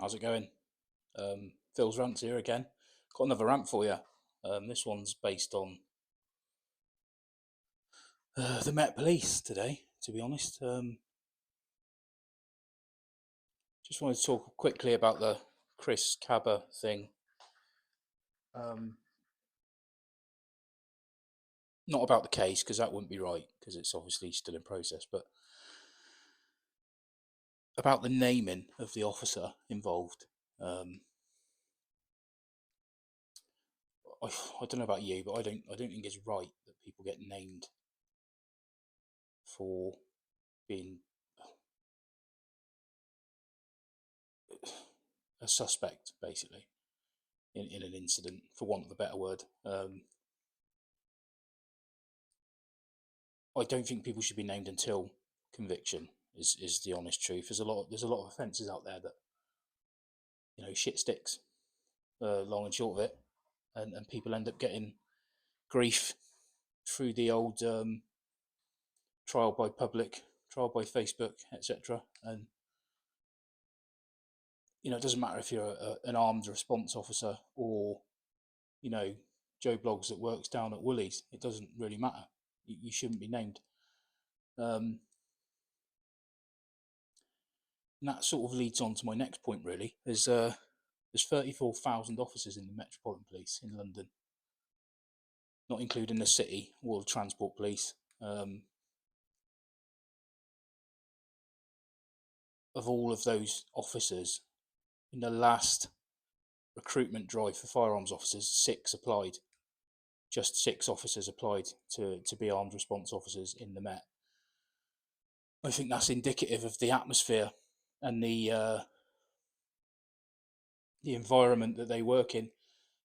How's it going? Phil's Rant here again. Got another rant for you. This one's based on the Met Police today, to be honest. Just wanted to talk quickly about the Chris Cabba thing. Um, Not about the case, because that wouldn't be right, because it's obviously still in process, but about the naming of the officer involved. I don't know about you, but I don't think it's right that people get named for being a suspect, basically, in an incident, for want of a better word. I don't think people should be named until conviction. Is the honest truth. There's a lot of offences out there that shit sticks, long and short of it, and people end up getting grief through the old trial by public, trial by Facebook, etc. And it doesn't matter if you're an armed response officer or Joe Bloggs that works down at Woolies. It doesn't really matter. You shouldn't be named. And that sort of leads on to my next point. Really, there's 34,000 officers in the Metropolitan Police in London, not including the city or the Transport Police. Of all of those officers, in the last recruitment drive for firearms officers, 6 applied. Just 6 officers applied to be armed response officers in the Met. I think that's indicative of the atmosphere and the environment that they work in.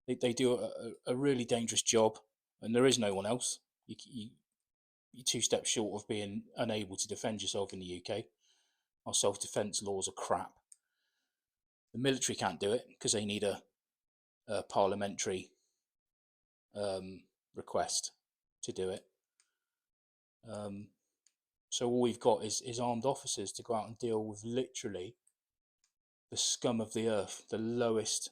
They do a really dangerous job, and there is no one else. You're 2 steps short of being unable to defend yourself in the UK. Our self-defence laws are crap. The military can't do it because they need a parliamentary request to do it. So all we've got is armed officers to go out and deal with literally the scum of the earth, the lowest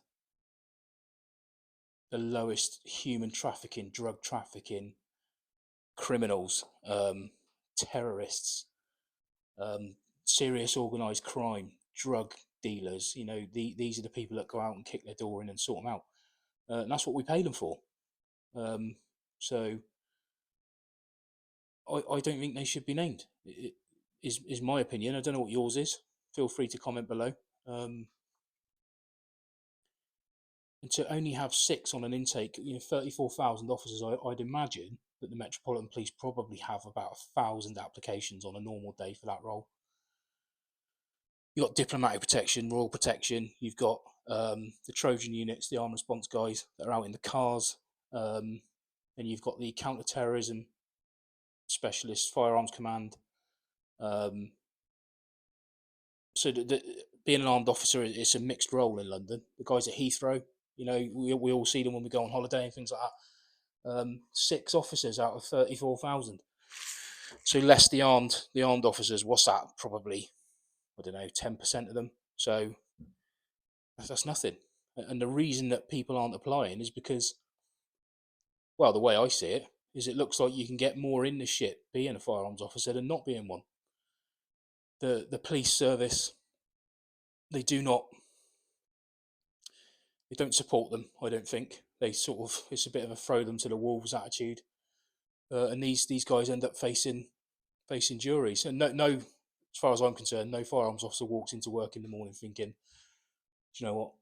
human trafficking, drug trafficking, criminals, terrorists, serious organised crime, drug dealers. These are the people that go out and kick their door in and sort them out. And that's what we pay them for. So I don't think they should be named. It is my opinion. I don't know what yours is. Feel free to comment below. And to only have 6 on an intake, 34,000 officers, I'd imagine that the Metropolitan Police probably have about 1,000 applications on a normal day for that role. You've got diplomatic protection, royal protection. You've got the Trojan units, the armed response guys that are out in the cars. And you've got the counter-terrorism specialist, firearms command. So being an armed officer is a mixed role in London. The guys at Heathrow, we all see them when we go on holiday and things like that. 6 officers out of 34,000. So less the armed officers. What's that? Probably, I don't know, 10% of them. So that's nothing. And the reason that people aren't applying is because, well, the way I see it is it looks like you can get more in the shit being a firearms officer than not being one. The police service, they don't support them. I don't think they it's a bit of a throw them to the wolves attitude, and these guys end up facing juries. And no, as far as I'm concerned, no firearms officer walks into work in the morning thinking, do you know what,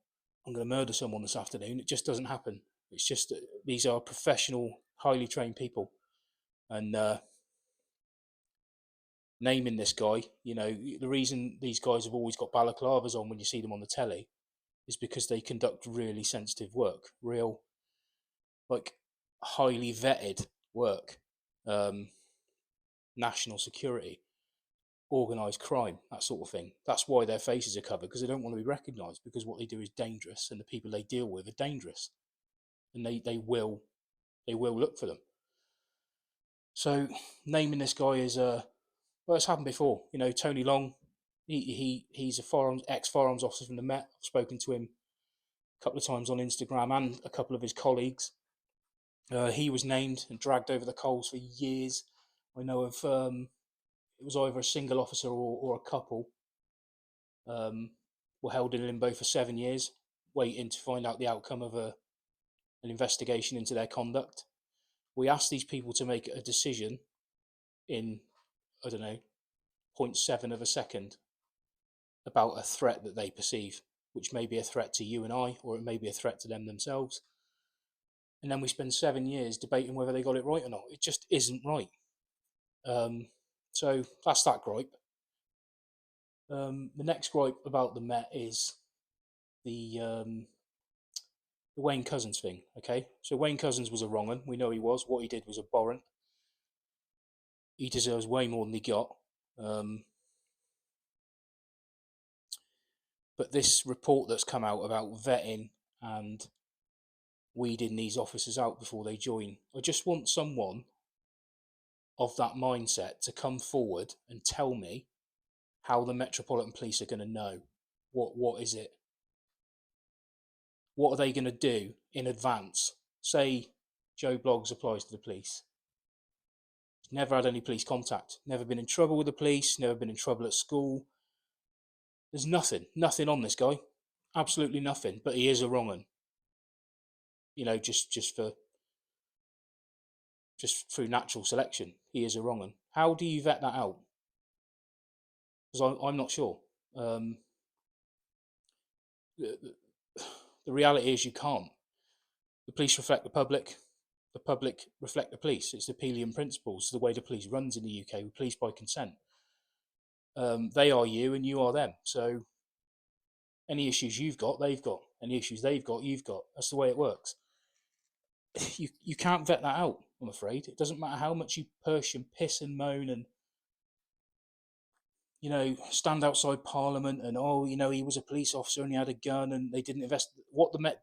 I'm going to murder someone this afternoon. It just doesn't happen. It's just that these are professional, highly trained people, and naming this guy, the reason these guys have always got balaclavas on when you see them on the telly is because they conduct really sensitive work, real, like, highly vetted work, national security, organised crime, that sort of thing. That's why their faces are covered, because they don't want to be recognised, because what they do is dangerous and the people they deal with are dangerous, and they will look for them. So naming this guy is well, it's happened before. Tony Long, He's a ex firearms officer from the Met. I've spoken to him a couple of times on Instagram and a couple of his colleagues. He was named and dragged over the coals for years. I know of it was either a single officer or a couple were held in limbo for 7 years, waiting to find out the outcome of an investigation into their conduct. We asked these people to make a decision in, I don't know, zero point 0.7 of a second about a threat that they perceive, which may be a threat to you and I, or it may be a threat to them themselves. And then we spend 7 years debating whether they got it right or not. It just isn't right. So that's that gripe. The next gripe about the Met is the Wayne Couzens thing. Okay, so Wayne Couzens was a wrong one. We know he was. What he did was abhorrent. He deserves way more than he got. But this report that's come out about vetting and weeding these officers out before they join, I just want someone of that mindset to come forward and tell me how the Metropolitan Police are going to know what is it. What are they going to do in advance? Say Joe Bloggs applies to the police. He's never had any police contact, never been in trouble with the police, never been in trouble at school. There's nothing on this guy. Absolutely nothing. But he is a wrong un. You know, just through natural selection, he is a wrong un. How do you vet that out? Because I'm not sure. The reality is you can't. The police reflect the public reflect the police. It's the Pelian principles, the way the police runs in the UK, with police by consent. They are you and you are them. So any issues you've got, they've got. Any issues they've got, you've got. That's the way it works. You can't vet that out, I'm afraid. It doesn't matter how much you push and piss and moan and, you know, stand outside Parliament and, oh, you know, he was a police officer and he had a gun and they didn't invest. What the Met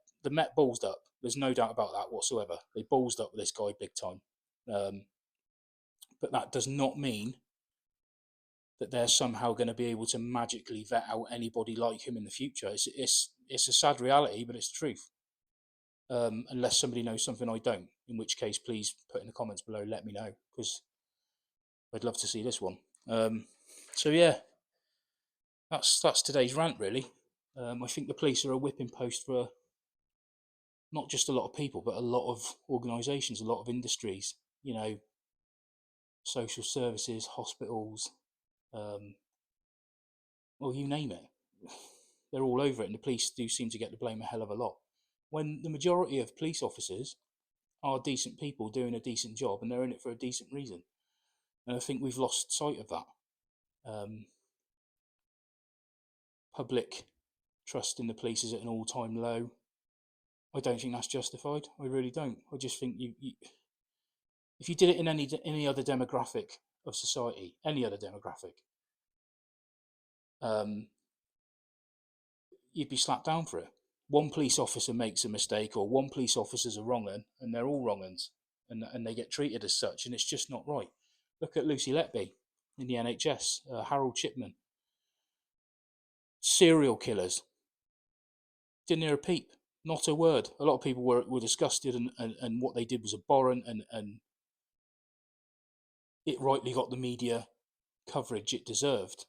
ballsed up. There's no doubt about that whatsoever. They ballsed up with this guy big time. But that does not mean that they're somehow going to be able to magically vet out anybody like him in the future. It's a sad reality, but it's the truth. Unless somebody knows something I don't, in which case, please put in the comments below, let me know, because I'd love to see this one. So yeah, that's today's rant, really. I think the police are a whipping post for not just a lot of people, but a lot of organisations, a lot of industries. You know, social services, hospitals, well, you name it. They're all over it, and the police do seem to get the blame a hell of a lot. When the majority of police officers are decent people doing a decent job, and they're in it for a decent reason. And I think we've lost sight of that. Public trust in the police is at an all-time low. I don't think that's justified. I really don't. I just think if you did it in any other demographic of society, any other demographic, you'd be slapped down for it. One police officer makes a mistake, or one police officer's a wrong un, and they're all wrong uns, and they get treated as such, and it's just not right. Look at Lucy Letby in the NHS, Harold Chipman. Serial killers. Didn't hear a peep. Not a word. A lot of people were disgusted, and what they did was abhorrent, and it rightly got the media coverage it deserved.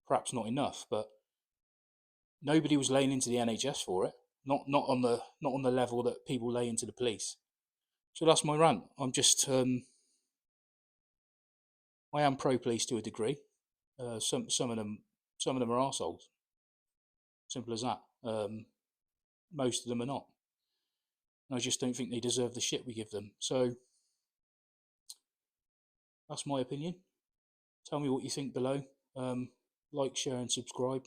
Perhaps not enough, but nobody was laying into the NHS for it. Not on the level that people lay into the police. So that's my rant. I'm just I am pro police to a degree. Some of them are arseholes. Simple as that. Most of them are not. I just don't think they deserve the shit we give them. So that's my opinion. Tell me what you think below. Like, share, and subscribe.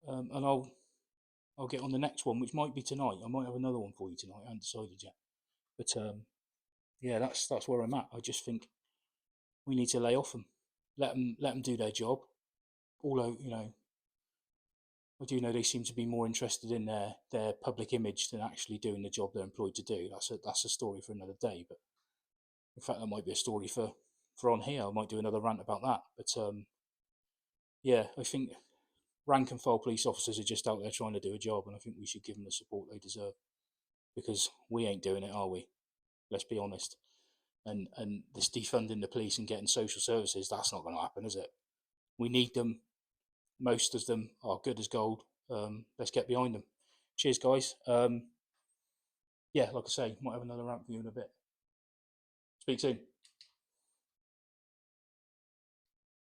And I'll get on the next one, which might be tonight. I might have another one for you tonight. I haven't decided yet. But yeah, that's where I'm at. I just think we need to lay off them, let them do their job. Although, you know, I do know they seem to be more interested in their public image than actually doing the job they're employed to do. That's a story for another day. But in fact, that might be a story for on here. I might do another rant about that. But yeah, I think rank and file police officers are just out there trying to do a job, and I think we should give them the support they deserve because we ain't doing it, are we? Let's be honest. And this defunding the police and getting social services, that's not going to happen, is it? We need them. Most of them are good as gold. Let's get behind them. Cheers, guys. Yeah, like I say, might have another rant for you in a bit. Speak soon.